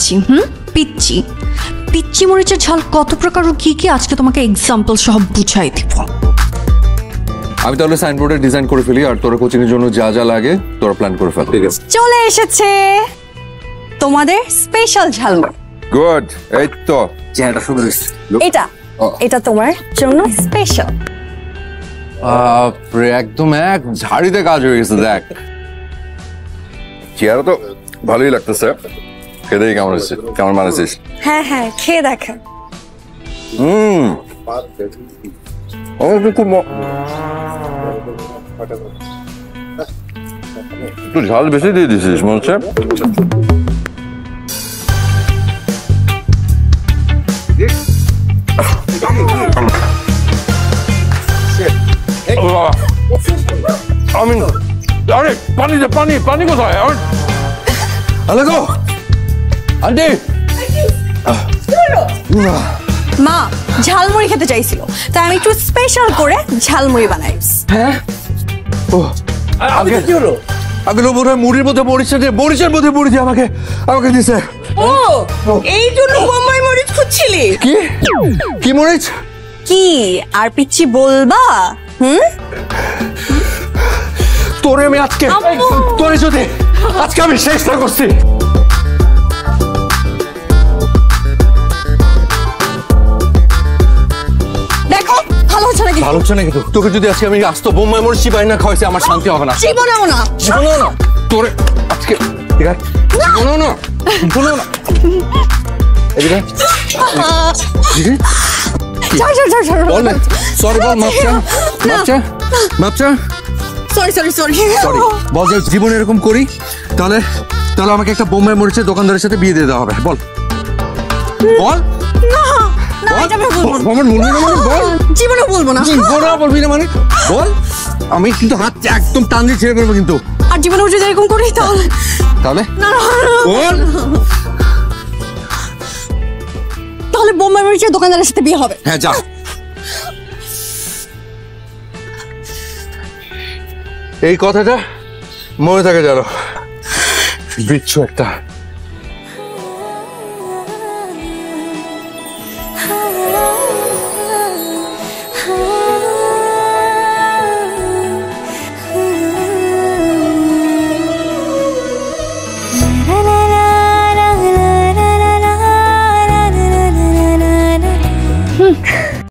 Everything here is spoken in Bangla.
পিচ্ছি পিচ্ছি পিচ্ছি মরিচের ঝাল কত প্রকার ও কি কি আজকে তোমাকে এক্সাম্পল সহ বুঝাই দিব। আমি তাহলে সাইনবোর্ডে ডিজাইন করে ফেলি আর তোরা কোচিং এর জন্য যা যা লাগে তোরা প্ল্যান করে ফেল। ঠিক আছে, চলে এসেছে তোমাদের স্পেশাল ঝালমুড়ি। গুড। এই তো চেহারাটা সুন্দর হয়েছে। এটা এটা তোমার জন্য স্পেশাল। একদম এক ঝাড়িতে কাজ হয়ে গেছে। দেখ চেহারা তো ভালোই লাগতেছে। খেয়ে দেখি কেমন হয়েছে, কেমন বানাইছিস? হ্যাঁ হ্যাঁ খেয়ে দেখা। একটু ঝাল বেশি দিয়ে দিছিস মনে হচ্ছে। আমি আরে পানি দে, পানি পানি কোথায়? হ্যালো গো আন্টি। মা ঝালমুড়ি খেতে চাইছিল তাই আমি একটু স্পেশাল করে ঝালমুড়ি বানাই। হ্যাঁ ও আগে কি হলো? আগে লো বোধহয় মুড়ির মধ্যে মরিচের মধ্যে মুড়ি দিয়ে আমাকে দিছে। ও এই জন্য বোম্বাই মরিচ খুঁজছিলি? কি কি মরিচ? কি আর পিচ্ছি বলবা? তোরে আমি আজকে তোরে যদি আজকে আমি শেষ না করছি। দেখো ভালো হচ্ছে নাকি? ভালো হচ্ছে নাকি? তোকে যদি আজকে আমি আস্ত বোম্বাই মরিচ চিবাই না খাওয়াইছি আমার শান্তি হবে না। জীবনেও না, জীবনেও না। তোরে আজকে ঠিক আছে, জীবনেও না, জীবনেও না। এদিকে বল না, সরি বল, মাপচা সরি সরি সরি সরি বল। যে জীবনে এরকম করি তাহলে আমাকে একটা বোম্বাই মরিচের দোকানদারের সাথে বিয়ে দিয়ে দেওয়া হবে। বল বল। জীবনে বলবো না। বলবি না মানে বল। আমি কিন্তু হাত একদম টান দিয়ে ছেড়ে ফেলবো কিন্তু। আর জীবনে যদি এরকম করি তাহলে তাহলে বোম্বাই মরিচের দোকানদারের সাথে বিয়ে হবে। হ্যাঁ যা। এই কথাটা মনে থাকে জানো, বিচ্ছু একটা।